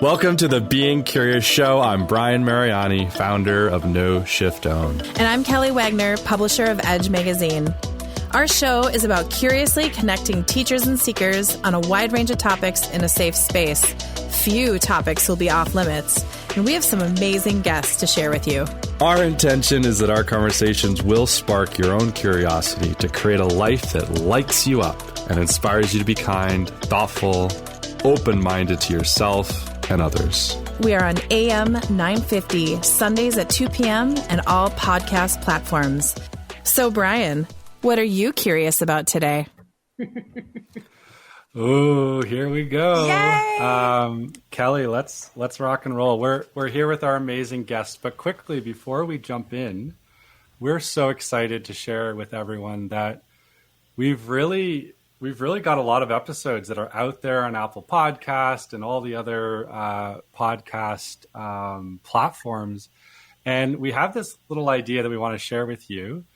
Welcome to the Being Curious Show. I'm Brian Mariani, founder of No Shift Own. And I'm Kelly Wagner, publisher of Edge magazine. Our show is about curiously connecting teachers and seekers on a wide range of topics in a safe space. Few topics will be off limits, and we have some amazing guests to share with you. Our intention is that our conversations will spark your own curiosity to create a life that lights you up and inspires you to be kind, thoughtful, open-minded to yourself and others. We are on AM 950, Sundays at 2 p.m. and all podcast platforms. So, Brian, what are you curious about today? Oh, here we go. Yay! Kelly, let's rock and roll. We're here with our amazing guests, but quickly before we jump in, we're so excited to share with everyone that we've really got a lot of episodes that are out there on Apple Podcast and all the other podcast platforms. And we have this little idea that we want to share with you.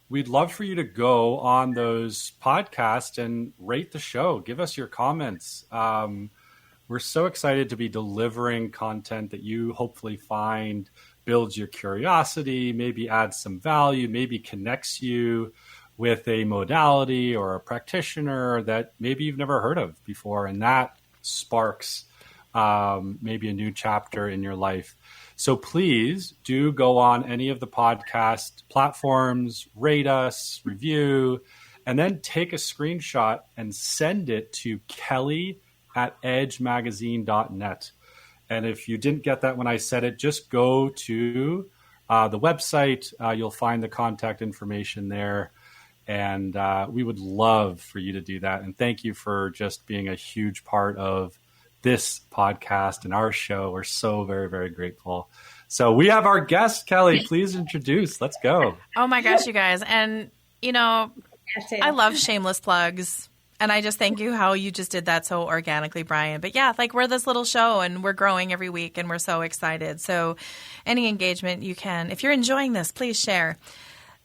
We'd love for you to go on those podcasts and rate the show. Give us your comments. We're so excited to be delivering content that you hopefully find builds your curiosity, maybe adds some value, maybe connects you with a modality or a practitioner that maybe you've never heard of before. And that sparks maybe a new chapter in your life. So please do go on any of the podcast platforms, rate us, review, and then take a screenshot and send it to kelly@edgemagazine.net. And if you didn't get that when I said it, just go to the website. You'll find the contact information there. And we would love for you to do that. And thank you for just being a huge part of this podcast and our show. We're so very, very grateful. So we have our guest, Kelly. Please introduce. Let's go. Oh my gosh, you guys. And, you know, I love shameless plugs. And I just thank you how you just did that so organically, Brian. But yeah, like we're this little show and we're growing every week and we're so excited. So any engagement you can, if you're enjoying this, please share.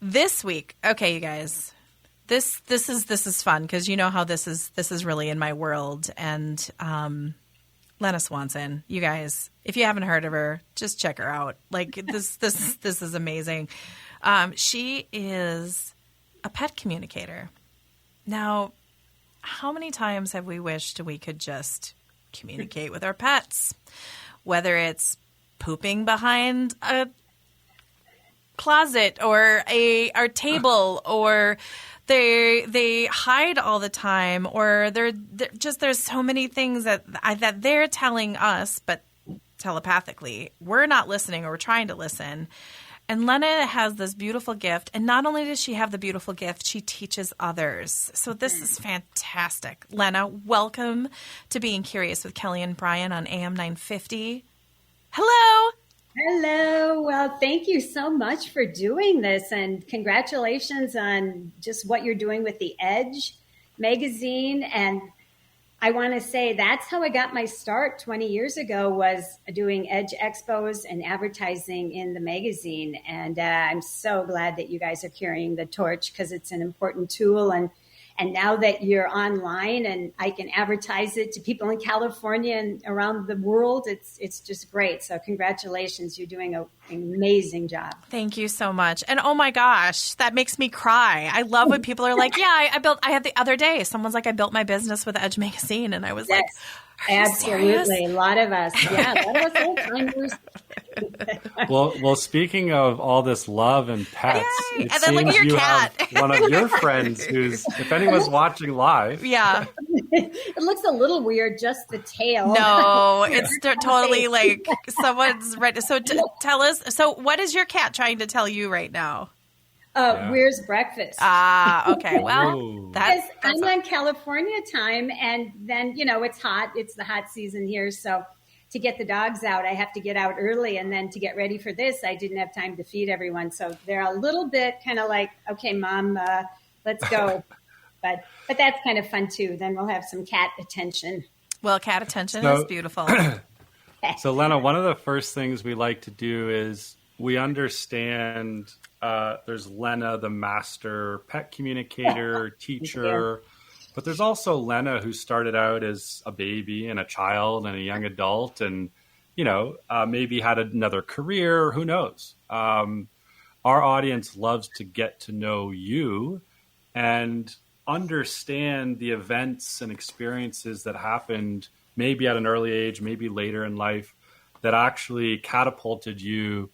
This week, okay, you guys, this is fun because you know how this is really in my world. And Lena Swanson, you guys, if you haven't heard of her, just check her out. Like this is amazing. She is a pet communicator. Now, how many times have we wished we could just communicate with our pets? Whether it's pooping behind a closet or our table, or they hide all the time, or they're just there's so many things that they're telling us, but telepathically we're not listening, or we're trying to listen. And Lena has this beautiful gift, and not only does she have the beautiful gift, she teaches others. So this is fantastic. Lena, welcome to Being Curious with Kelly and Brian on AM 950. Hello. Hello. Well, thank you so much for doing this, and congratulations on just what you're doing with the Edge magazine. And I want to say that's how I got my start 20 years ago, was doing Edge expos and advertising in the magazine. And I'm so glad that you guys are carrying the torch, because it's an important tool. And now that you're online and I can advertise it to people in California and around the world, it's just great. So congratulations. You're doing an amazing job. Thank you so much. And oh my gosh, that makes me cry. I love when people are like, yeah, I had the other day, someone's like, I built my business with Edge magazine. And I was like, absolutely. Serious? A lot of us. Yeah. A lot of us old-timers. Well, speaking of all this love and pets, Yay! it And then look at seems your you cat. have one of your friends who's, if anyone's watching live. yeah. It looks a little weird, just the tail. No, it's totally like someone's right. So tell us, so what is your cat trying to tell you right now? Where's breakfast? Okay. Well, Ooh. Because I'm on California time, and then, it's hot. It's the hot season here. So to get the dogs out, I have to get out early. And then to get ready for this, I didn't have time to feed everyone. So they're a little bit kind of like, okay, Mom, let's go. But that's kind of fun, too. Then we'll have some cat attention. Well, cat attention is beautiful. So, Lena, one of the first things we like to do is we understand there's Lena, the master pet communicator, teacher, But there's also Lena, who started out as a baby and a child and a young adult, and maybe had another career. Who knows? Our audience loves to get to know you and understand the events and experiences that happened maybe at an early age, maybe later in life, that actually catapulted you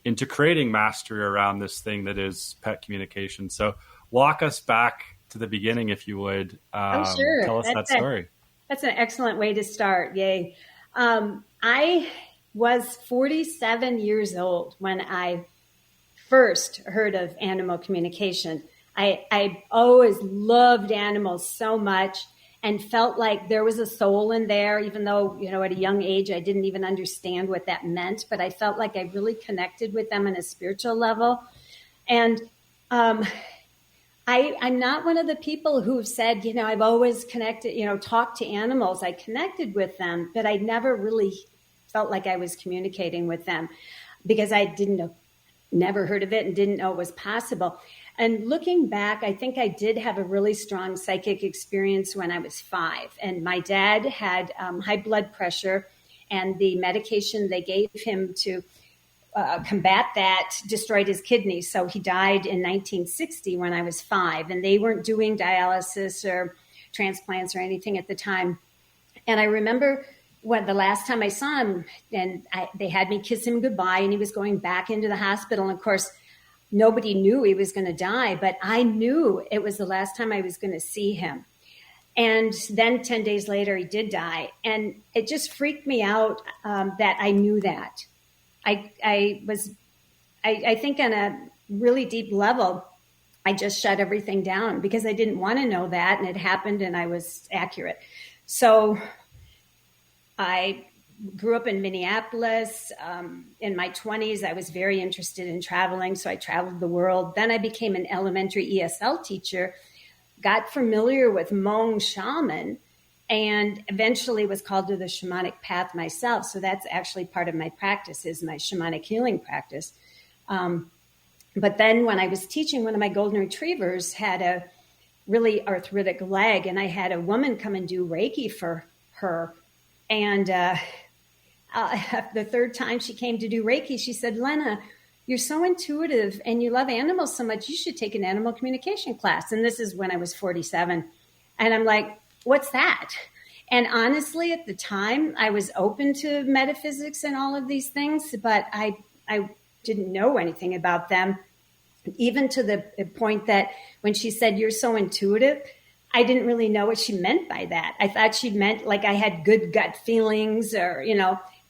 into creating mastery around this thing that is pet communication. So walk us back to the beginning, if you would. Sure. Tell us that story. That's an excellent way to start. Yay. I was 47 years old when I first heard of animal communication. I always loved animals so much and felt like there was a soul in there, even though, at a young age, I didn't even understand what that meant. But I felt like I really connected with them on a spiritual level. And I'm not one of the people who've said, I've always connected, talked to animals. I connected with them, but I never really felt like I was communicating with them because I never heard of it and didn't know it was possible. And looking back, I think I did have a really strong psychic experience when I was 5. And my dad had high blood pressure, and the medication they gave him to combat that destroyed his kidneys. So he died in 1960 when I was 5, and they weren't doing dialysis or transplants or anything at the time. And I remember the last time I saw him, and they had me kiss him goodbye, and he was going back into the hospital. And of course, nobody knew he was going to die, but I knew it was the last time I was going to see him. And then 10 days later, he did die. And it just freaked me out that I knew that. I think on a really deep level, I just shut everything down because I didn't want to know that. And it happened and I was accurate. So I grew up in Minneapolis. In my 20s, I was very interested in traveling, so I traveled the world. Then I became an elementary ESL teacher, got familiar with Hmong shaman, and eventually was called to the shamanic path myself. So that's actually part of my practice, is my shamanic healing practice. But then when I was teaching, one of my golden retrievers had a really arthritic leg, and I had a woman come and do Reiki for her. And the third time she came to do Reiki, she said, "Lena, you're so intuitive and you love animals so much, you should take an animal communication class." And this is when I was 47. And I'm like, what's that? And honestly, at the time, I was open to metaphysics and all of these things, but I didn't know anything about them, even to the point that when she said, "You're so intuitive," I didn't really know what she meant by that. I thought she meant like I had good gut feelings or,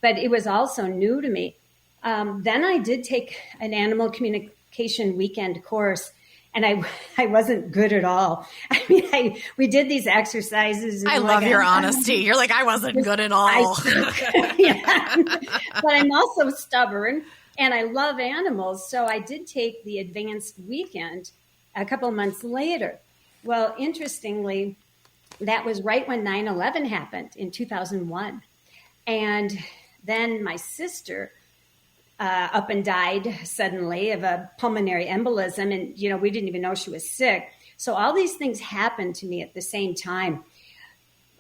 but it was also new to me. Then I did take an animal communication weekend course, and I wasn't good at all. I mean, we did these exercises. And I love your honesty. You're like, I wasn't good at all. Yeah. But I'm also stubborn, and I love animals. So I did take the advanced weekend a couple of months later. Well, interestingly, that was right when 9/11 happened in 2001. And then my sister up and died suddenly of a pulmonary embolism. And, we didn't even know she was sick. So all these things happened to me at the same time.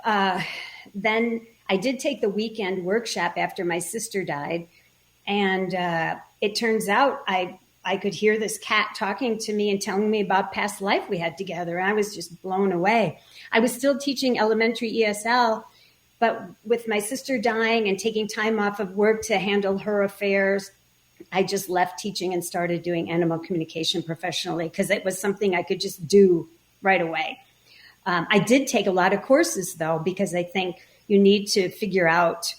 Then I did take the weekend workshop after my sister died. And it turns out I could hear this cat talking to me and telling me about past life we had together. And I was just blown away. I was still teaching elementary ESL, but with my sister dying and taking time off of work to handle her affairs, I just left teaching and started doing animal communication professionally because it was something I could just do right away. I did take a lot of courses, though, because I think you need to figure out,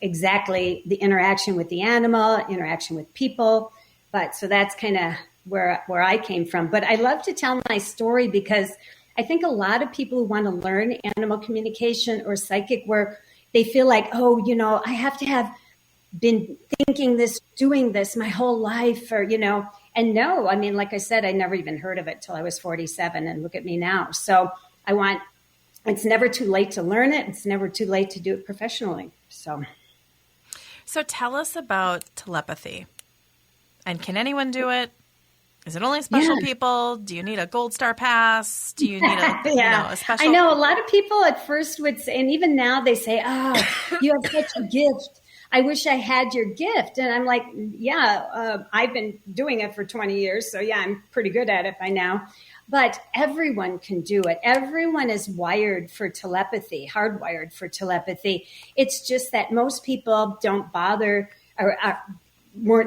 exactly the interaction with the animal, interaction with people. But so that's kind of where I came from. But I love to tell my story because I think a lot of people who want to learn animal communication or psychic work, they feel like, I have to have been thinking this, doing this my whole life, or, and no, I mean, like I said, I never even heard of it till I was 47, and look at me now. So it's never too late to learn it. It's never too late to do it professionally. So tell us about telepathy. And can anyone do it? is it only special people? Do you need a gold star pass? Do you need a special? I know a lot of people at first would say, and even now they say, oh, you have such a gift. I wish I had your gift. And I'm like, I've been doing it for 20 years. So yeah, I'm pretty good at it by now. But everyone can do it. Everyone is wired for telepathy, hardwired for telepathy. It's just that most people don't bother or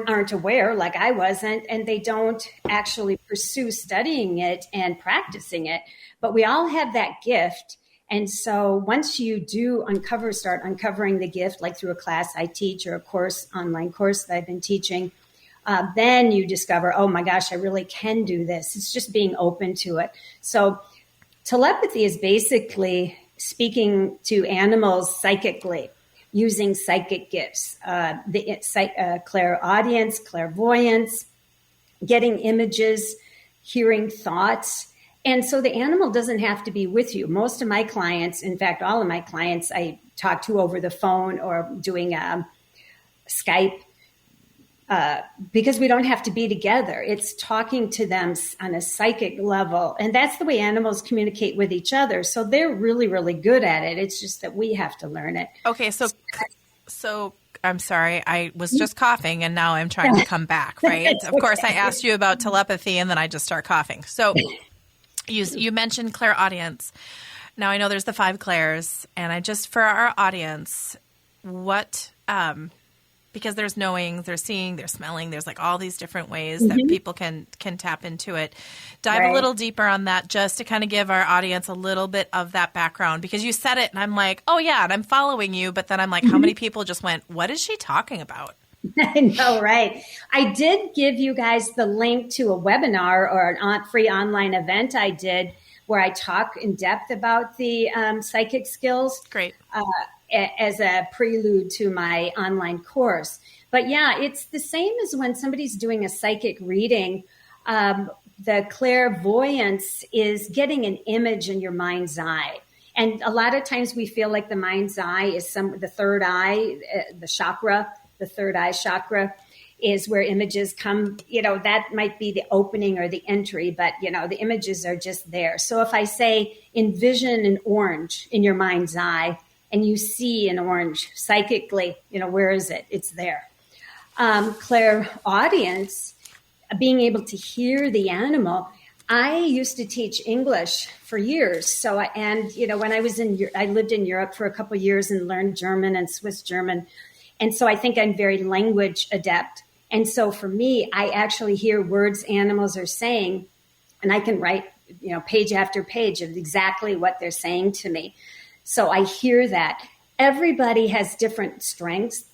aren't aware, like I wasn't, and they don't actually pursue studying it and practicing it. But we all have that gift. And so once you do start uncovering the gift, like through a class I teach or online course that I've been teaching, then you discover, oh my gosh, I really can do this. It's just being open to it. So telepathy is basically speaking to animals psychically, using psychic gifts, clairaudience, clairvoyance, getting images, hearing thoughts. And so the animal doesn't have to be with you. Most of my clients, in fact, all of my clients I talk to over the phone or doing Skype, because we don't have to be together. It's talking to them on a psychic level. And that's the way animals communicate with each other. So they're really, really good at it. It's just that we have to learn it. Okay, so I'm sorry. I was just coughing and now I'm trying to come back, right? Of course, I asked you about telepathy and then I just start coughing. So you mentioned clairaudience. Now I know there's the 5 clairs, and I just, for our audience, because there's knowing, there's seeing, there's smelling, there's like all these different ways that people can tap into it. Dive a little deeper on that just to kind of give our audience a little bit of that background, because you said it and I'm like, oh yeah, and I'm following you. But then I'm like, how many people just went, what is she talking about? I know, right? I did give you guys the link to a webinar or a free online event I did where I talk in depth about the psychic skills. Great. As a prelude to my online course. But yeah, it's the same as when somebody's doing a psychic reading. The clairvoyance is getting an image in your mind's eye. And a lot of times we feel like the mind's eye is the third eye, the chakra. The third eye chakra is where images come, that might be the opening or the entry, but, the images are just there. So if I say, envision an orange in your mind's eye and you see an orange psychically, where is it? It's there. Clairaudience, being able to hear the animal. I used to teach English for years. So, when I lived in Europe for a couple of years and learned German and Swiss German. And so I think I'm very language adept. And so for me, I actually hear words animals are saying, and I can write, page after page of exactly what they're saying to me. So I hear that. Everybody has different strengths.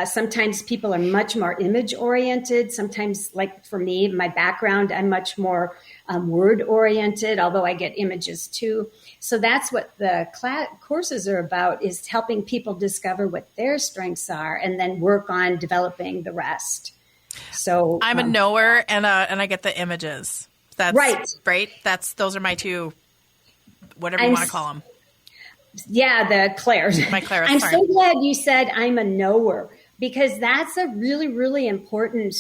Sometimes people are much more image oriented. Sometimes, like for me, my background, I'm much more word oriented, although I get images too. So that's what the courses are about, is helping people discover what their strengths are and then work on developing the rest. So I'm a knower and I get the images. That's right. Those are my two, whatever you want to call them. Yeah, the clairs. My clairs. I'm so glad you said I'm a knower, because that's a really, really important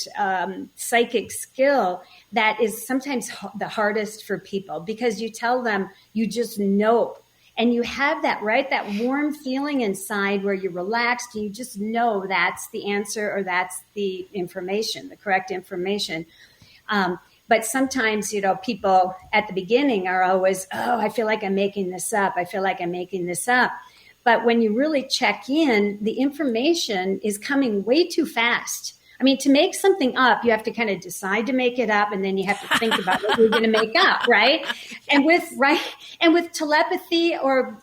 psychic skill that is sometimes the hardest for people, because you tell them you just know. And you have that warm feeling inside where you're relaxed and you just know that's the answer or that's the information, the correct information. But sometimes, people at the beginning are always, oh, I feel like I'm making this up. I feel like I'm making this up. But when you really check in, the information is coming way too fast. I mean, to make something up, you have to kind of decide to make it up, and then you have to think about what you're going to make up, right? And with telepathy or,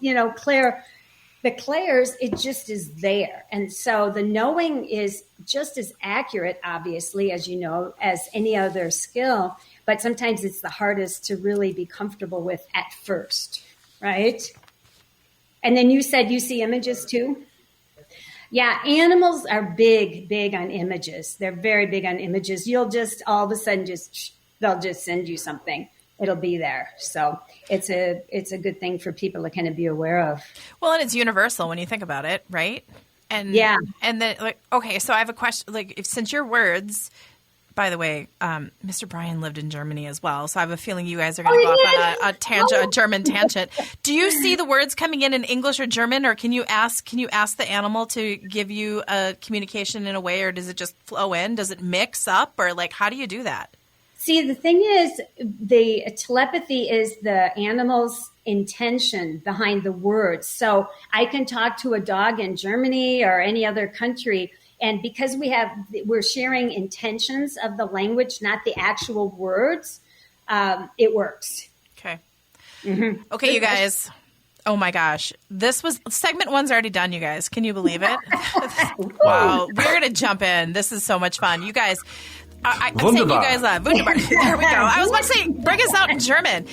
the clairs, it just is there. And so the knowing is just as accurate, obviously, as as any other skill. But sometimes it's the hardest to really be comfortable with at first, right? And then you said you see images too? Yeah, animals are big on images. They're very big on images. You'll just all of a sudden they'll just send you something. It'll be there. So it's a good thing for people to kind of be aware of. Well, and it's universal when you think about it, right? And yeah. And then, okay, so I have a question. Since your words by the way, Mr. Brian lived in Germany as well, so I have a feeling you guys are going to go off on a tangent, a German tangent. Do you see the words coming in English or German, or can you ask the animal to give you a communication in a way, or does it just flow in? Does it mix up, or like how do you do that? See, the thing is, the telepathy is the animal's intention behind the words. So I can talk to a dog in Germany or any other country. And because we're sharing intentions of the language, not the actual words, it works. Okay. Mm-hmm. Okay, you guys. Oh my gosh. Segment 1's already done, you guys. Can you believe it? Wow. We're going to jump in. This is so much fun. You guys, I'm saying you guys love. Wunderbar. There we go. I was about to say, bring us out in German.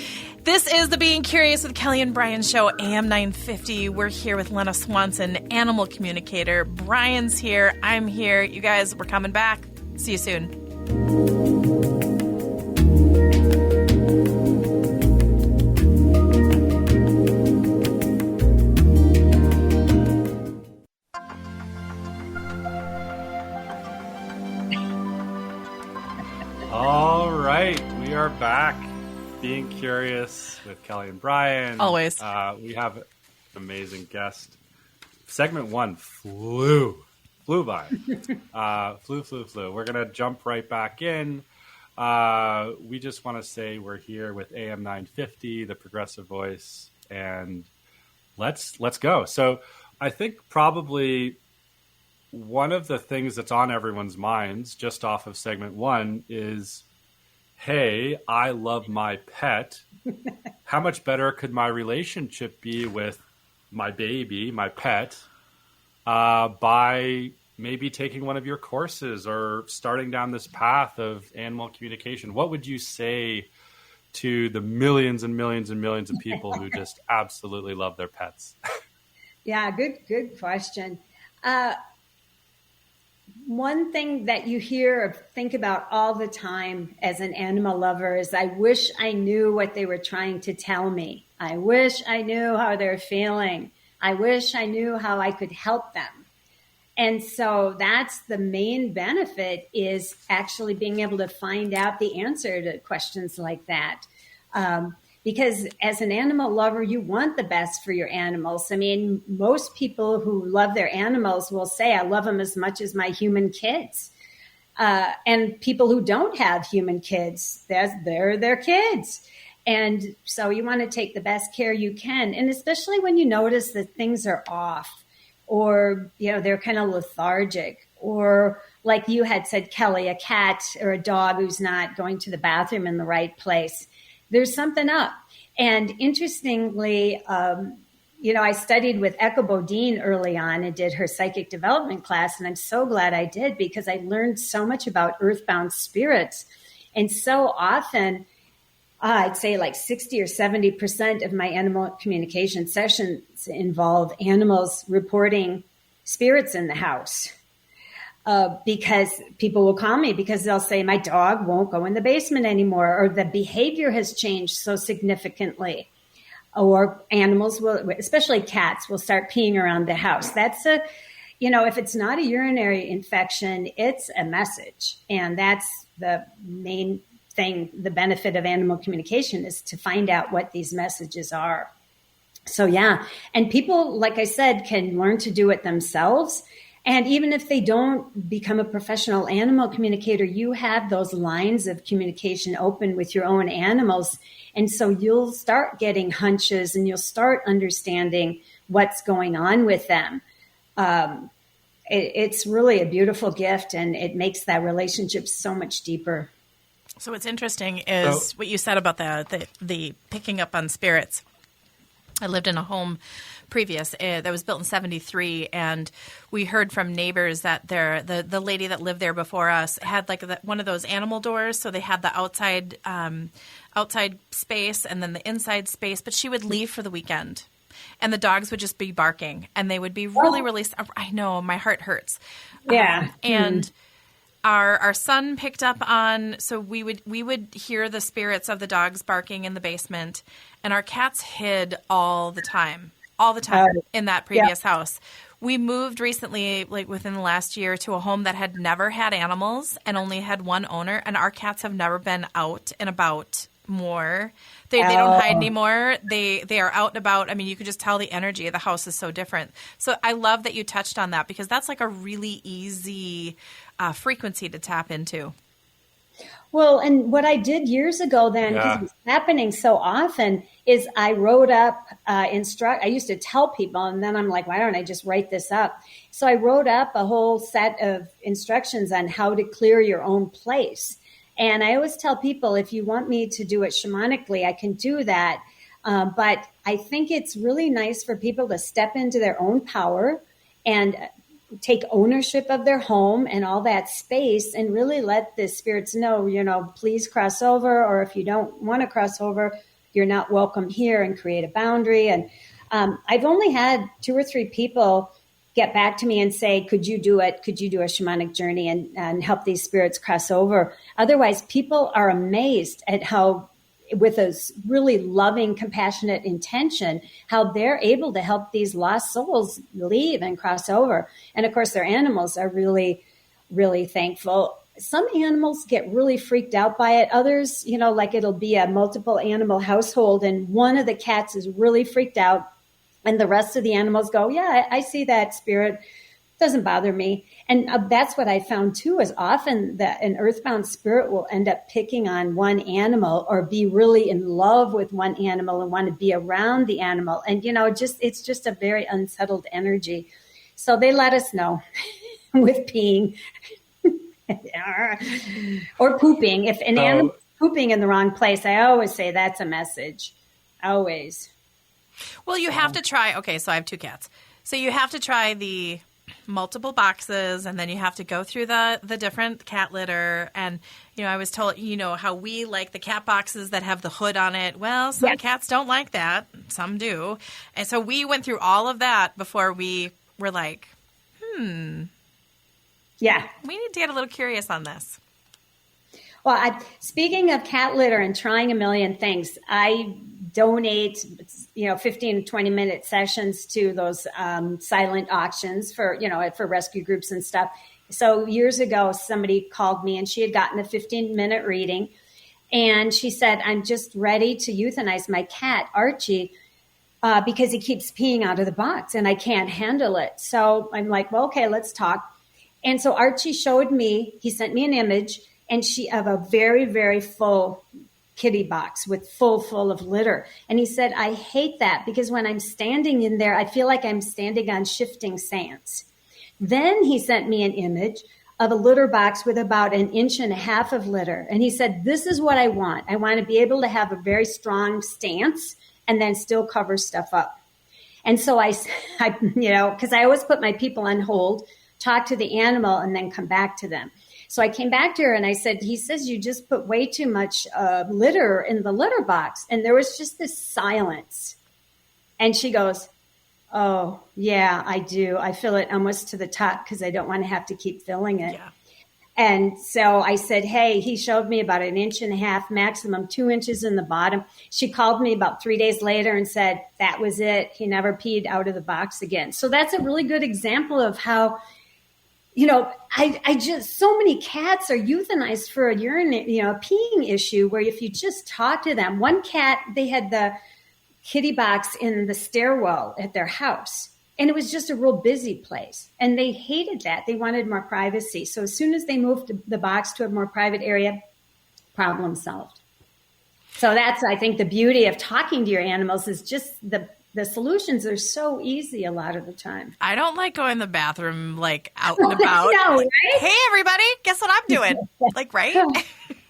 This is the Being Curious with Kelly and Brian show, AM 950. We're here with Lena Swanson, animal communicator. Brian's here. I'm here. You guys, we're coming back. See you soon. All right, we are back. Being Curious with Kelly and Brian. Always. We have an amazing guest. Segment 1 flew by. Flew. We're going to jump right back in. We just want to say we're here with AM 950, the progressive voice, and let's go. So I think probably one of the things that's on everyone's minds just off of segment 1 is, hey, I love my pet. How much better could my relationship be with my baby, my pet, by maybe taking one of your courses or starting down this path of animal communication? What would you say to the millions and millions and millions of people who just absolutely love their pets? Yeah, good question. One thing that you hear or think about all the time as an animal lover is, I wish I knew what they were trying to tell me. I wish I knew how they're feeling. I wish I knew how I could help them. And so that's the main benefit, is actually being able to find out the answer to questions like that. Because as an animal lover, you want the best for your animals. I mean, most people who love their animals will say, I love them as much as my human kids. And people who don't have human kids, they're their kids. And so you want to take the best care you can. And especially when you notice that things are off, or, they're kind of lethargic, or like you had said, Kelly, a cat or a dog who's not going to the bathroom in the right place. There's something up. And interestingly, I studied with Echo Bodine early on and did her psychic development class. And I'm so glad I did, because I learned so much about earthbound spirits. And so often, I'd say like 60 or 70% of my animal communication sessions involve animals reporting spirits in the house. Because people will call me because they'll say, my dog won't go in the basement anymore, or the behavior has changed so significantly. Or animals will, especially cats, will start peeing around the house. That's if it's not a urinary infection, it's a message. And that's the main thing. The benefit of animal communication is to find out what these messages are. So, yeah. And people, like I said, can learn to do it themselves. And even if they don't become a professional animal communicator, you have those lines of communication open with your own animals. And so you'll start getting hunches, and you'll start understanding what's going on with them. It's really a beautiful gift, and it makes that relationship so much deeper. So what's interesting is what you said about the picking up on spirits. I lived in a home previous that was built in 1973, and we heard from neighbors that the lady that lived there before us had like one of those animal doors, so they had the outside space and then the inside space, but she would leave for the weekend, and the dogs would just be barking, and they would be really I know, my heart hurts. Yeah. And our son picked up on, so we would hear the spirits of the dogs barking in the basement, and our cats hid all the time in that previous house. We moved recently, like within the last year, to a home that had never had animals and only had one owner, and our cats have never been out and about more. They don't hide anymore. They are out and about. I mean, you could just tell the energy of the house is so different. So I love that you touched on that, because that's like a really easy frequency to tap into. Well, and what I did years ago then, because it was happening so often, is I wrote up I used to tell people, and then I'm like, why don't I just write this up? So I wrote up a whole set of instructions on how to clear your own place. And I always tell people, if you want me to do it shamanically, I can do that. But I think it's really nice for people to step into their own power and take ownership of their home and all that space, and really let the spirits know, please cross over, or if you don't want to cross over, you're not welcome here, and create a boundary. And I've only had 2 or 3 people get back to me and say, could you do it? Could you do a shamanic journey and help these spirits cross over? Otherwise, people are amazed at how, with a really loving, compassionate intention, how they're able to help these lost souls leave and cross over. And of course, their animals are really, really thankful. Some animals get really freaked out by it. Others, like it'll be a multiple animal household, and one of the cats is really freaked out, and the rest of the animals go, yeah, I see that spirit. Doesn't bother me. And that's what I found too, is often that an earthbound spirit will end up picking on one animal, or be really in love with one animal and want to be around the animal. And, it's just a very unsettled energy. So they let us know with peeing or pooping. If an animal is pooping in the wrong place, I always say that's a message. Always. Well, you have to try. Okay, so I have 2 cats. So you have to try the multiple boxes, and then you have to go through the different cat litter. And, I was told, how we like the cat boxes that have the hood on it. Well, some cats don't like that. Some do. And so we went through all of that before we were like, yeah, we need to get a little curious on this. Well, speaking of cat litter and trying a million things, I donate, 15 to 20-minute sessions to those silent auctions for rescue groups and stuff. So years ago, somebody called me, and she had gotten a 15-minute reading, and she said, I'm just ready to euthanize my cat, Archie, because he keeps peeing out of the box, and I can't handle it. So I'm like, well, okay, let's talk. And so Archie showed me, he sent me an image, and she of a very, very full kitty box with full of litter. And he said, I hate that, because when I'm standing in there, I feel like I'm standing on shifting sands. Then he sent me an image of a litter box with about 1.5 inches of litter. And he said, this is what I want. I want to be able to have a very strong stance and then still cover stuff up. And so I because I always put my people on hold, talk to the animal, and then come back to them. So I came back to her and I said, he says, you just put way too much litter in the litter box. And there was just this silence. And she goes, oh, yeah, I do. I fill it almost to the top because I don't want to have to keep filling it. Yeah. And so I said, hey, he showed me about 1.5 inches, maximum 2 inches in the bottom. She called me about 3 days later and said, that was it. He never peed out of the box again. So that's a really good example of how, I just, so many cats are euthanized for a peeing issue, where if you just talk to them, one cat, they had the kitty box in the stairwell at their house, and it was just a real busy place, and they hated that. They wanted more privacy. So as soon as they moved the box to a more private area, problem solved. So that's, I think, the beauty of talking to your animals, is just the solutions are so easy a lot of the time. I don't like going to the bathroom, like, out and about. I know, right? Hey, everybody, guess what I'm doing? Like, right?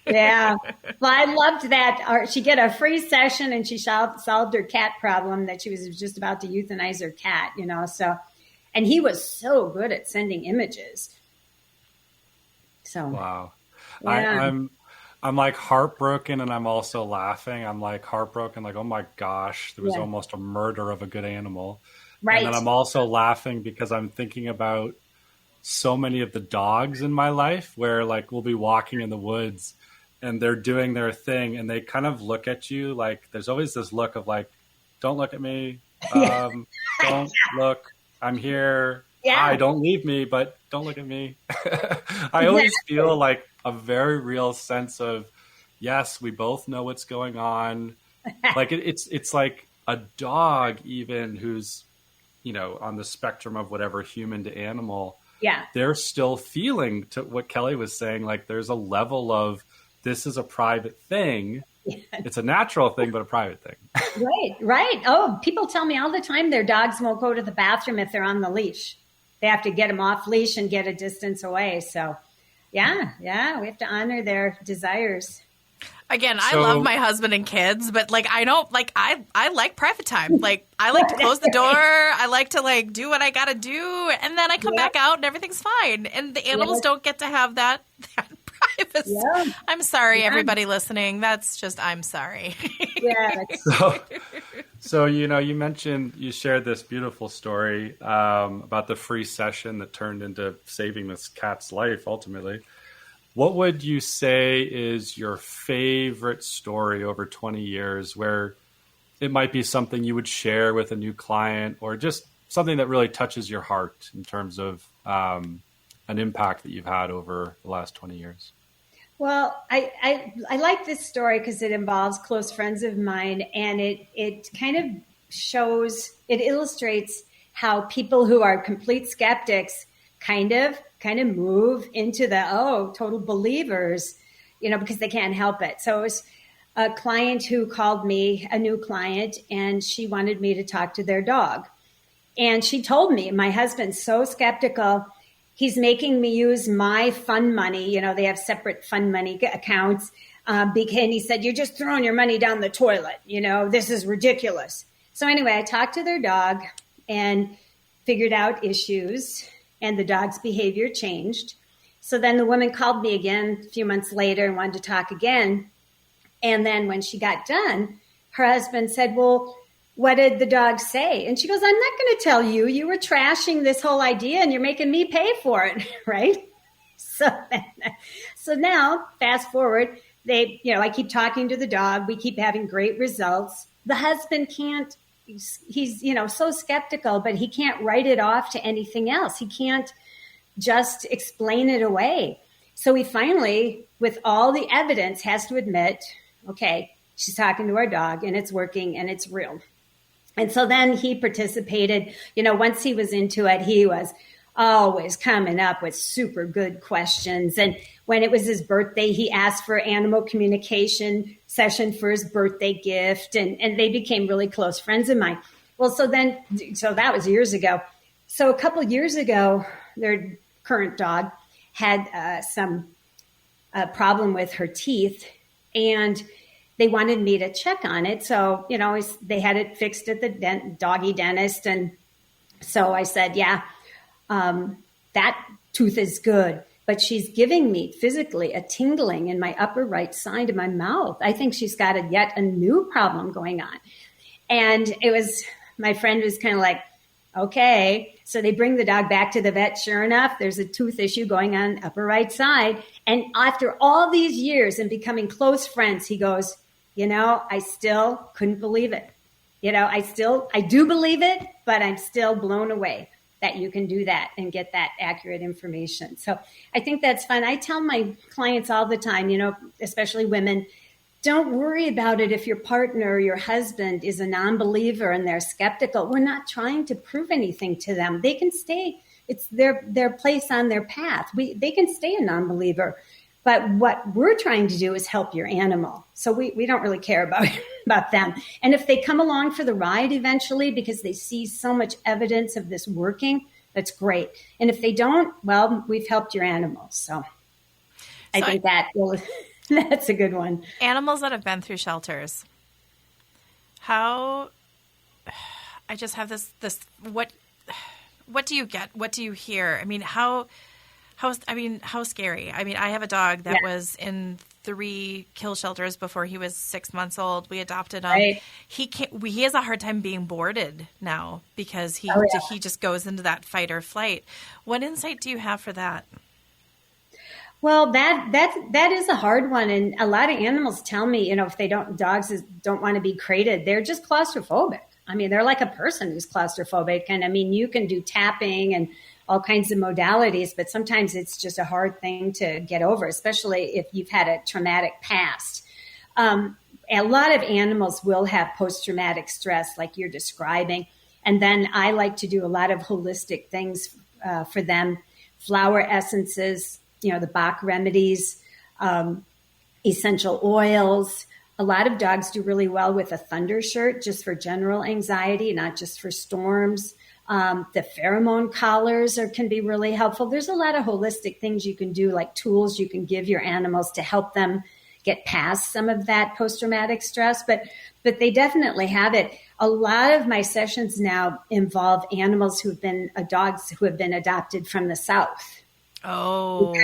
Yeah. Well, I loved that. She get a free session, and she solved her cat problem that she was just about to euthanize her cat, so, and he was so good at sending images. So. Wow. Yeah. I'm like heartbroken, and I'm also laughing. I'm like heartbroken, like, oh my gosh, there was almost a murder of a good animal. Right. And then I'm also laughing because I'm thinking about so many of the dogs in my life where, like, we'll be walking in the woods and they're doing their thing, and they kind of look at you like, there's always this look of like, don't look at me. Don't look. I'm here. Yeah. Hi, don't leave me, but don't look at me. I always feel like a very real sense of, yes, we both know what's going on. Like it's like a dog even who's, on the spectrum of whatever human to animal. Yeah. They're still feeling, to what Kelly was saying, like there's a level of, this is a private thing. It's a natural thing, but a private thing. Right. Oh, people tell me all the time their dogs won't go to the bathroom if they're on the leash. They have to get them off leash and get a distance away. So yeah, we have to honor their desires. Again, I love my husband and kids, but like I don't like I like private time. Like I like to close the door. I like to like do what I got to do, and then I come back out and everything's fine. And the animals don't get to have that privacy. Yeah. I'm sorry, everybody listening. That's just I'm sorry. Yeah. So you mentioned, you shared this beautiful story about the free session that turned into saving this cat's life ultimately. What would you say is your favorite story over 20 years where it might be something you would share with a new client, or just something that really touches your heart in terms of an impact that you've had over the last 20 years? Well, I like this story because it involves close friends of mine, and it kind of it illustrates how people who are complete skeptics kind of move into the total believers, because they can't help it. So it was a client who called me, a new client, and she wanted me to talk to their dog. And she told me, my husband's so skeptical, he's making me use my fund money. They have separate fund money accounts. And he said, you're just throwing your money down the toilet. This is ridiculous. So anyway, I talked to their dog and figured out issues, and the dog's behavior changed. So then the woman called me again a few months later and wanted to talk again. And then when she got done, her husband said, well, what did the dog say? And she goes, I'm not going to tell you. You were trashing this whole idea and you're making me pay for it, right? So now, fast forward, I keep talking to the dog. We keep having great results. The husband can't, he's so skeptical, but he can't write it off to anything else. He can't just explain it away. So he finally, with all the evidence, has to admit, okay, she's talking to our dog and it's working and it's real. And so then he participated. Once he was into it, he was always coming up with super good questions. And when it was his birthday, he asked for animal communication session for his birthday gift. And they became really close friends of mine. Well, so that was years ago. So a couple of years ago, their current dog had some problem with her teeth, and they wanted me to check on it. So, they had it fixed at the doggy dentist. And so I said, yeah, that tooth is good, but she's giving me physically a tingling in my upper right side of my mouth. I think she's got yet a new problem going on. And my friend was kind of like, okay. So they bring the dog back to the vet. Sure enough, there's a tooth issue going on upper right side. And after all these years and becoming close friends, he goes, I still couldn't believe it. I do believe it, but I'm still blown away that you can do that and get that accurate information. So I think that's fun. I tell my clients all the time, especially women, don't worry about it if your partner or your husband is a non-believer and they're skeptical. We're not trying to prove anything to them. They can stay. It's their place on their path. They can stay a non-believer. But what we're trying to do is help your animal. So we don't really care about them. And if they come along for the ride eventually because they see so much evidence of this working, that's great. And if they don't, well, we've helped your animal. So I think that's a good one. Animals that have been through shelters. I just have this, what do you get? What do you hear? I mean, how scary. I mean, I have a dog that was in 3 kill shelters before he was 6 months old. We adopted him. Right. He has a hard time being boarded now because he just goes into that fight or flight. What insight do you have for that? Well, that is a hard one. And a lot of animals tell me, if dogs don't want to be crated, they're just claustrophobic. I mean, they're like a person who's claustrophobic. And I mean, you can do tapping and all kinds of modalities, but sometimes it's just a hard thing to get over, especially if you've had a traumatic past. A lot of animals will have post-traumatic stress like you're describing. And then I like to do a lot of holistic things for them. Flower essences, the Bach remedies, essential oils. A lot of dogs do really well with a thunder shirt just for general anxiety, not just for storms. The pheromone collars can be really helpful. There's a lot of holistic things you can do, like tools you can give your animals to help them get past some of that post-traumatic stress, but they definitely have it. A lot of my sessions now involve animals dogs who have been adopted from the South. Oh,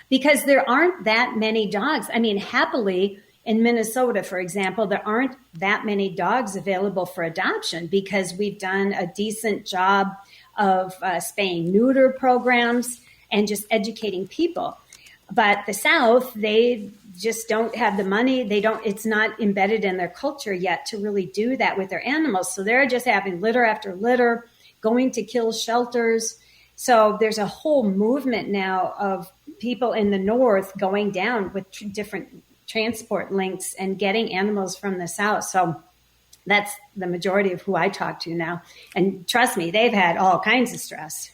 because there aren't that many dogs. I mean, happily in Minnesota, for example, there aren't that many dogs available for adoption because we've done a decent job of spaying neuter programs and just educating people. But the South, they just don't have the money. It's not embedded in their culture yet to really do that with their animals. So they're just having litter after litter, going to kill shelters. So there's a whole movement now of people in the North going down with different transport links and getting animals from the South. So that's the majority of who I talk to now. And trust me, they've had all kinds of stress.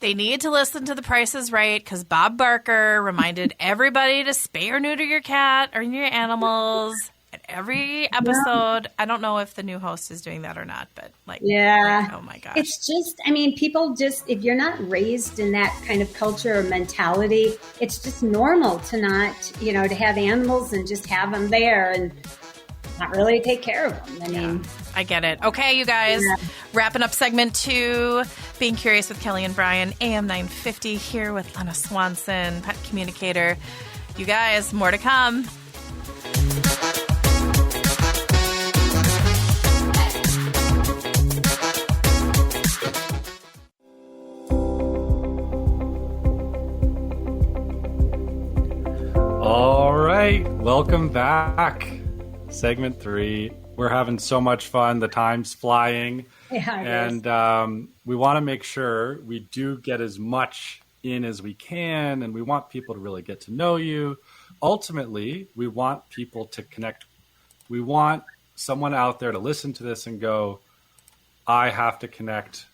They need to listen to The Price is Right because Bob Barker reminded everybody to spay or neuter your cat or your animals at every episode. I don't know if the new host is doing that or not, but oh my gosh. It's just, I mean, people just, if you're not raised in that kind of culture or mentality, it's just normal to not, to have animals and just have them there and not really take care of them. I mean, I get it. Okay, you guys, wrapping up segment 2, Being Curious with Kelly and Brian, AM 950 here with Lena Swanson, pet communicator. You guys, more to come. All right, welcome back. Segment 3. We're having so much fun. The time's flying. Yeah, and we want to make sure we do get as much in as we can, and we want people to really get to know you. Ultimately, we want people to connect. We want someone out there to listen to this and go, I have to connect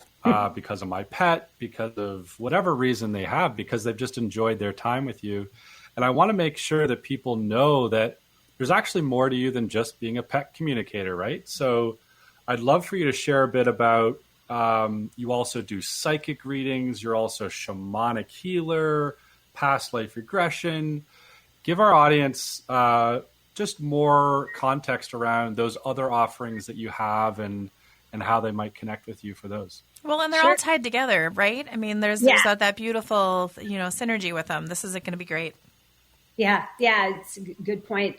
because of my pet, because of whatever reason they have, because they've just enjoyed their time with you. And I want to make sure that people know that there's actually more to you than just being a pet communicator, right? So I'd love for you to share a bit about, you also do psychic readings. You're also a shamanic healer, past life regression. Give our audience just more context around those other offerings that you have and how they might connect with you for those. Well, and they're all tied together, right? I mean, there's that beautiful, synergy with them. This is going to be great. Yeah, it's a good point.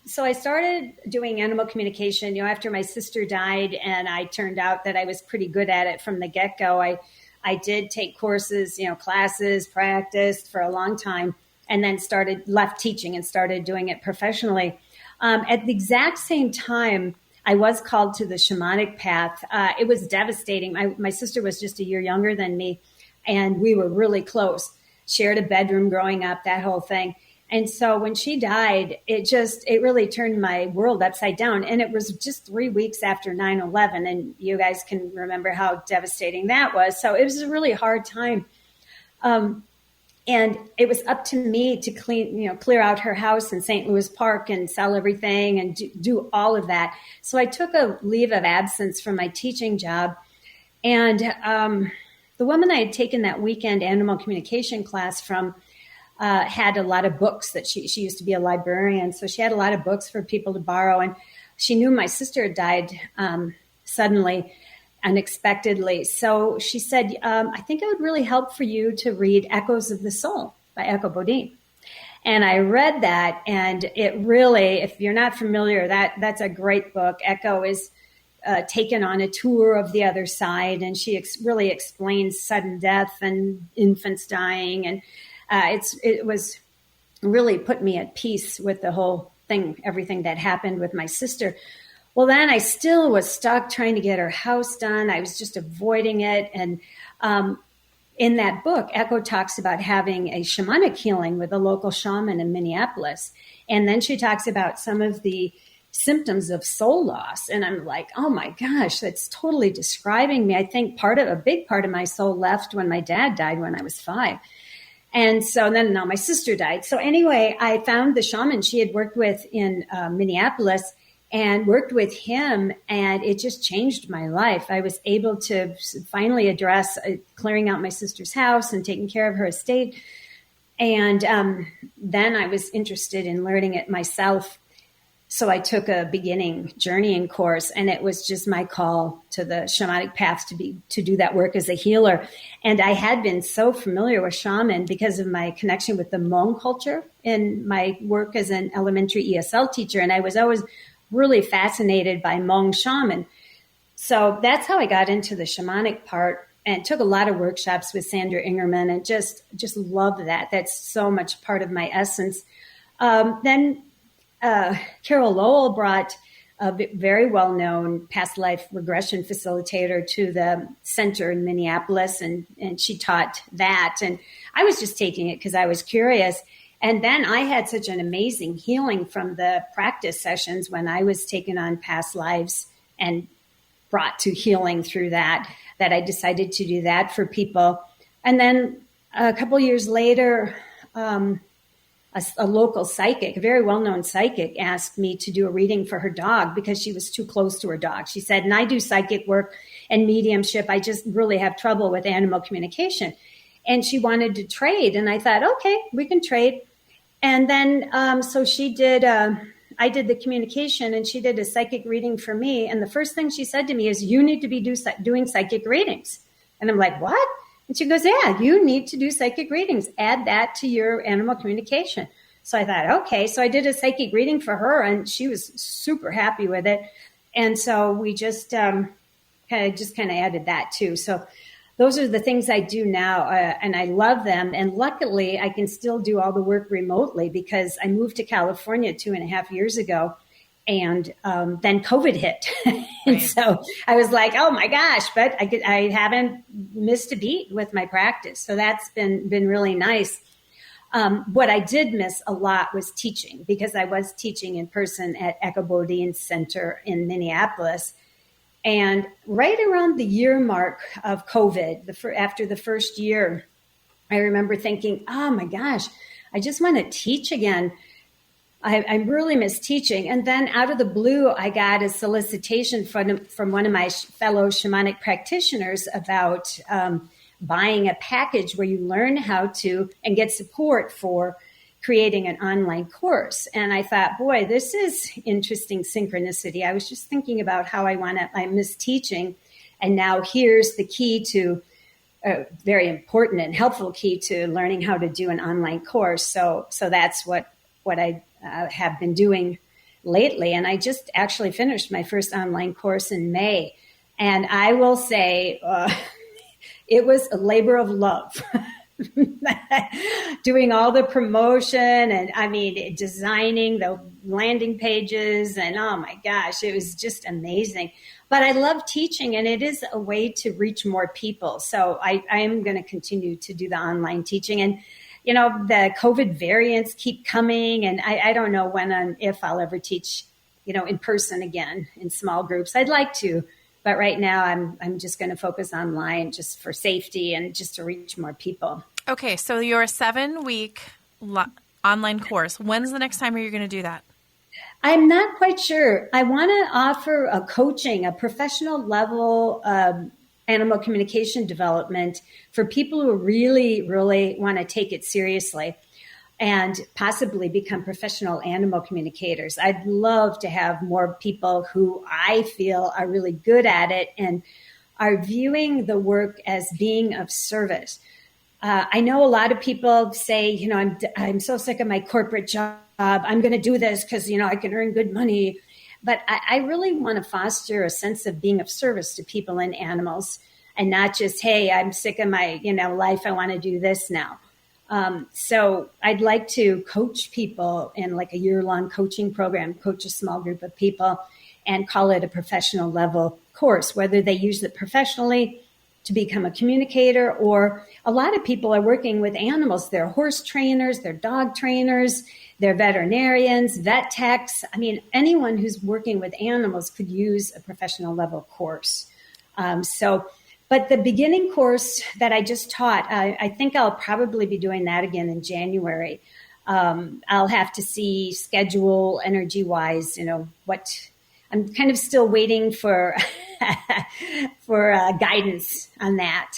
So I started doing animal communication, after my sister died, and I turned out that I was pretty good at it from the get-go. I did take courses, classes, practiced for a long time, and then left teaching and started doing it professionally. At the exact same time, I was called to the shamanic path. It was devastating. My sister was just a year younger than me, and we were really close. Shared a bedroom growing up, that whole thing. And so when she died, it really turned my world upside down. And it was just 3 weeks after 9/11. And you guys can remember how devastating that was. So it was a really hard time. And it was up to me to clear out her house in St. Louis Park and sell everything and do all of that. So I took a leave of absence from my teaching job. And the woman I had taken that weekend animal communication class from had a lot of books that she used to be a librarian. So she had a lot of books for people to borrow. And she knew my sister had died suddenly, unexpectedly. So she said, I think it would really help for you to read Echoes of the Soul by Echo Bodine. And I read that, and it really, if you're not familiar, that's a great book. Echo is taken on a tour of the other side, and she really explains sudden death and infants dying. And it was really put me at peace with the whole thing, everything that happened with my sister. Well, then I still was stuck trying to get her house done. I was just avoiding it. And in that book, Echo talks about having a shamanic healing with a local shaman in Minneapolis. And then she talks about some of the symptoms of soul loss. And I'm like, oh my gosh, that's totally describing me. I think a big part of my soul left when my dad died when I was 5. And so then now my sister died. So anyway, I found the shaman she had worked with in Minneapolis and worked with him, and it just changed my life. I was able to finally address clearing out my sister's house and taking care of her estate. And then I was interested in learning it myself. So I took a beginning journeying course, and it was just my call to the shamanic path to do that work as a healer. And I had been so familiar with shaman because of my connection with the Hmong culture in my work as an elementary ESL teacher. And I was always really fascinated by Hmong shaman. So that's how I got into the shamanic part, and took a lot of workshops with Sandra Ingerman, and just love that. That's so much part of my essence. Then Carol Lowell brought a very well-known past life regression facilitator to the center in Minneapolis, and she taught that. And I was just taking it because I was curious. And then I had such an amazing healing from the practice sessions when I was taken on past lives and brought to healing through that I decided to do that for people. And then a couple years later, a local psychic, a very well-known psychic, asked me to do a reading for her dog because she was too close to her dog. She said, and I do psychic work and mediumship. I just really have trouble with animal communication. And she wanted to trade. And I thought, okay, we can trade. And then, so she did, I did the communication, and she did a psychic reading for me. And the first thing she said to me is, you need to be doing psychic readings. And I'm like, what? And she goes, yeah, you need to do psychic readings. Add that to your animal communication. So I thought, okay. So I did a psychic reading for her, and she was super happy with it. And so we just kind of added that too. So those are the things I do now, and I love them. And luckily, I can still do all the work remotely because I moved to California 2.5 years ago, and then COVID hit. And so I was like, oh my gosh, but I haven't missed a beat with my practice. So that's been really nice. What I did miss a lot was teaching, because I was teaching in person at Echo Bodine Center in Minneapolis. And right around the year mark of COVID, after the first year, I remember thinking, oh my gosh, I just want to teach again. I really miss teaching. And then out of the blue, I got a solicitation from one of my fellow shamanic practitioners about buying a package where you learn how to and get support for creating an online course. And I thought, boy, this is interesting synchronicity. I was just thinking about how I miss teaching. And now here's the key to a very important and helpful key to learning how to do an online course. So that's what I have been doing lately. And I just actually finished my first online course in May. And I will say it was a labor of love. Doing all the promotion and designing the landing pages, and oh my gosh, it was just amazing. But I love teaching, and it is a way to reach more people. So I am going to continue to do the online teaching. And, the COVID variants keep coming, and I don't know when and if I'll ever teach, in person again in small groups. I'd like to, but right now I'm just going to focus online just for safety and just to reach more people. Okay, so your 7-week online course, when's the next time you're going to do that? I'm not quite sure. I want to offer a professional level animal communication development for people who really, really want to take it seriously and possibly become professional animal communicators. I'd love to have more people who I feel are really good at it and are viewing the work as being of service. I know a lot of people say, I'm so sick of my corporate job. I'm going to do this because, I can earn good money. But I really want to foster a sense of being of service to people and animals, and not just, hey, I'm sick of my, life. I want to do this now. So I'd like to coach people in like a year-long coaching program, coach a small group of people, and call it a professional level course, whether they use it professionally to become a communicator, or a lot of people are working with animals. They're horse trainers, they're dog trainers, they're veterinarians, vet techs. I mean, anyone who's working with animals could use a professional level course. But the beginning course that I just taught, I think I'll probably be doing that again in January. I'll have to see schedule energy wise, what I'm kind of still waiting for guidance on that.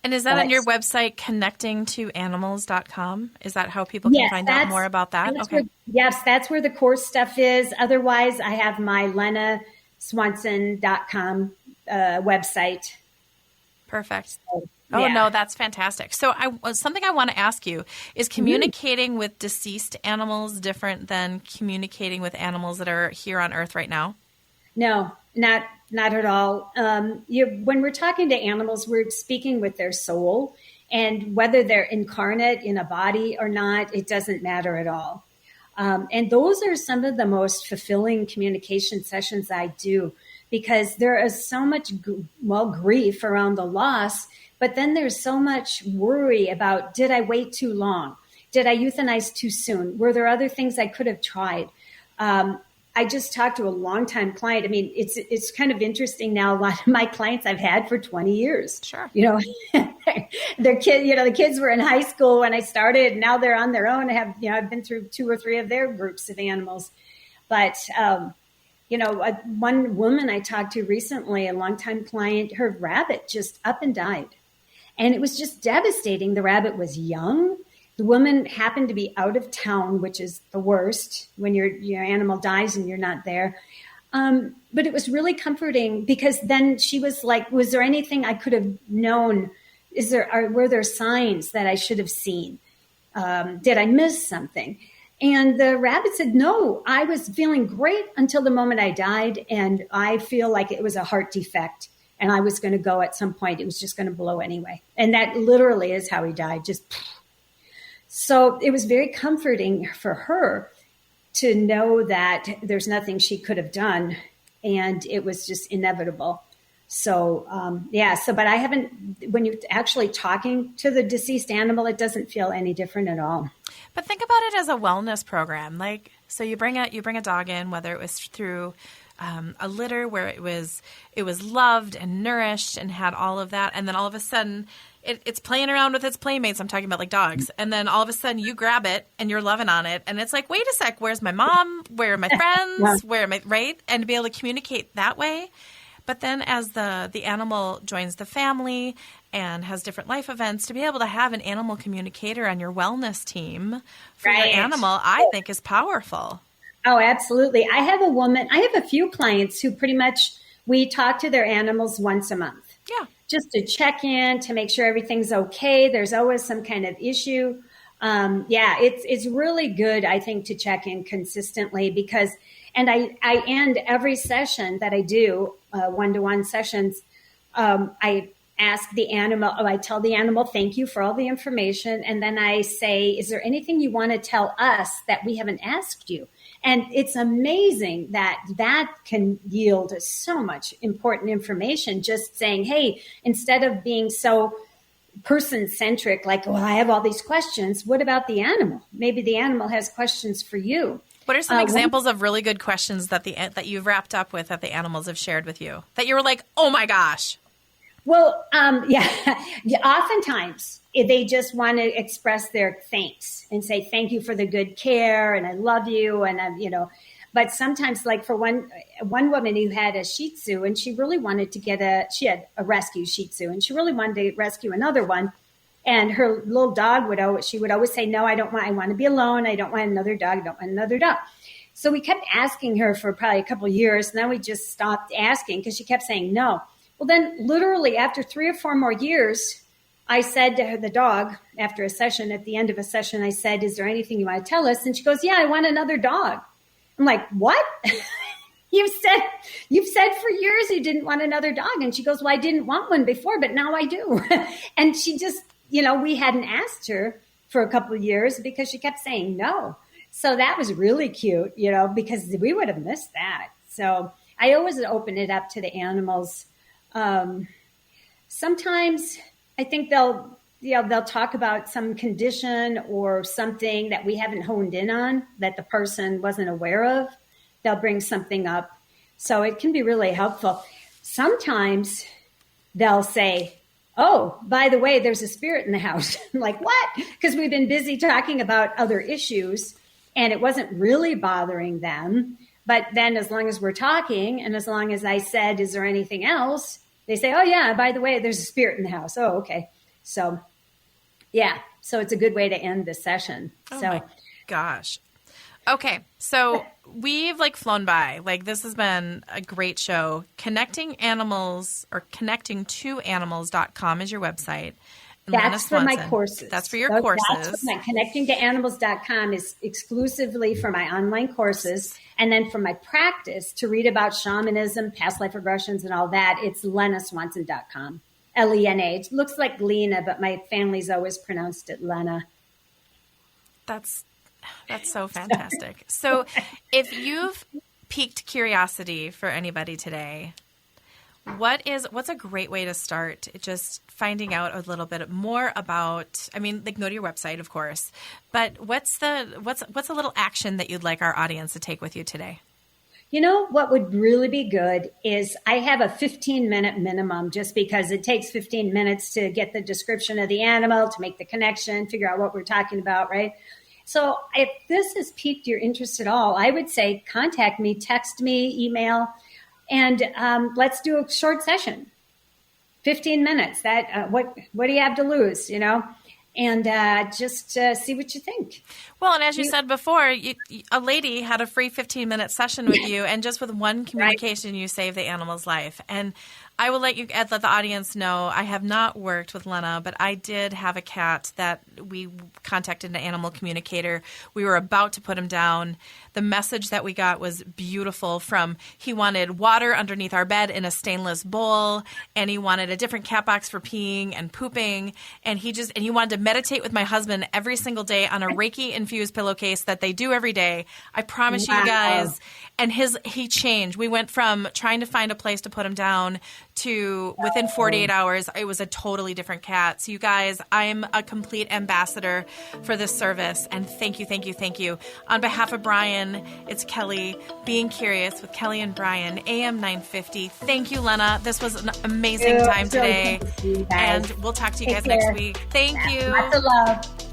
And is that on your website, connectingtoanimals.com? Is that how people can find out more about that? Okay. That's where the course stuff is. Otherwise, I have my lenaswanson.com website. Perfect. No, that's fantastic. So something I want to ask you is communicating with deceased animals different than communicating with animals that are here on Earth right now? No, not at all. When we're talking to animals, we're speaking with their soul, and whether they're incarnate in a body or not, it doesn't matter at all. And those are some of the most fulfilling communication sessions I do, because there is so much, grief around the loss, but then there's so much worry about, did I wait too long? Did I euthanize too soon? Were there other things I could have tried? I just talked to a longtime client. I mean, it's kind of interesting now. A lot of my clients I've had for 20 years. Sure. Their kid, the kids were in high school when I started, and now they're on their own. I've been through 2 or 3 of their groups of animals. But, one woman I talked to recently, a longtime client, her rabbit just up and died. And it was just devastating. The rabbit was young. The woman happened to be out of town, which is the worst when your animal dies and you're not there. But it was really comforting, because then she was like, was there anything I could have known? Were there signs that I should have seen? Did I miss something? And the rabbit said, no, I was feeling great until the moment I died. And I feel like it was a heart defect, and I was going to go at some point. It was just going to blow anyway. And that literally is how he died. So it was very comforting for her to know that there's nothing she could have done, and it was just inevitable. So, but I haven't, when you're actually talking to the deceased animal, it doesn't feel any different at all. But think about it as a wellness program. So you bring a dog in, whether it was through a litter where it was loved and nourished and had all of that, and then all of a sudden it's playing around with its playmates. I'm talking about like dogs. And then all of a sudden you grab it and you're loving on it. And it's like, wait a sec, where's my mom? Where are my friends? Where am I? Right? And to be able to communicate that way. But then as the animal joins the family and has different life events, to be able to have an animal communicator on your wellness team for your animal, I think is powerful. Oh, absolutely. I have a few clients who pretty much, we talk to their animals once a month. Yeah. Just to check in, to make sure everything's okay. There's always some kind of issue. It's really good, I think, to check in consistently, because, and I end every session that I do, one-to-one sessions, I ask the animal, I tell the animal, thank you for all the information. And then I say, is there anything you want to tell us that we haven't asked you? And it's amazing that can yield so much important information. Just saying, hey, instead of being so person-centric, like, well, I have all these questions, what about the animal? Maybe the animal has questions for you. What are some examples of really good questions that you've wrapped up with that the animals have shared with you that you were like, oh my gosh? Well, oftentimes they just want to express their thanks and say, thank you for the good care, and I love you. And but sometimes, like for one woman who had a Shih Tzu, and she really wanted to she had a rescue Shih Tzu, and she really wanted to rescue another one. And her little dog would always say, no, I want to be alone. I don't want another dog. I don't want another dog. So we kept asking her for probably a couple of years. And then we just stopped asking because she kept saying no. Well, then literally after 3 or 4 more years, I said to her, the dog, after a session, at the end of a session, I said, is there anything you want to tell us? And she goes, yeah, I want another dog. I'm like, what? You've said for years you didn't want another dog. And she goes, well, I didn't want one before, but now I do. And she just, we hadn't asked her for a couple of years because she kept saying no. So that was really cute, because we would have missed that. So I always open it up to the animals. Sometimes I think they'll talk about some condition or something that we haven't honed in on that the person wasn't aware of. They'll bring something up. So it can be really helpful. Sometimes they'll say, oh, by the way, there's a spirit in the house. I'm like, what? Because we've been busy talking about other issues and it wasn't really bothering them. But then as long as we're talking and as long as I said, is there anything else? They say, oh, yeah, by the way, there's a spirit in the house. Oh, okay. So, yeah. So it's a good way to end this session. Oh, my gosh. Okay. So we've flown by. This has been a great show. Connecting Animals or connectingtoanimals.com is your website. That's for my courses. That's for your courses. That's my connectingtoanimals.com is exclusively for my online courses. And then for my practice to read about shamanism, past life regressions, and all that, it's lenaswanson.com. Lena. It looks like Lena, but my family's always pronounced it Lena. That's so fantastic. So if you've piqued curiosity for anybody today, what's a great way to start just finding out a little bit more about, go to your website, of course, but what's a little action that you'd like our audience to take with you today? You know, what would really be good is I have a 15-minute minimum just because it takes 15 minutes to get the description of the animal, to make the connection, figure out what we're talking about, right? So if this has piqued your interest at all, I would say contact me, text me, email, and let's do a short session, 15 minutes. What do you have to lose, And just see what you think. Well, and as you said before, a lady had a free 15-minute session with you, and just with one communication, you saved the animal's life. And I will let the audience know I have not worked with Lena, but I did have a cat that we contacted an animal communicator. We were about to put him down. The message that we got was beautiful. He wanted water underneath our bed in a stainless bowl, and he wanted a different cat box for peeing and pooping, and he wanted to meditate with my husband every single day on a Reiki infused pillowcase that they do every day. I promise you guys. And he changed. We went from trying to find a place to put him down to within 48 hours, it was a totally different cat. So you guys, I'm a complete ambassador for this service. And thank you, thank you, thank you. On behalf of Brian, it's Kelly, Being Curious with Kelly and Brian, AM 950. Thank you, Lena. This was an amazing time today. And we'll talk to you guys next week. Thank you. Lots of love.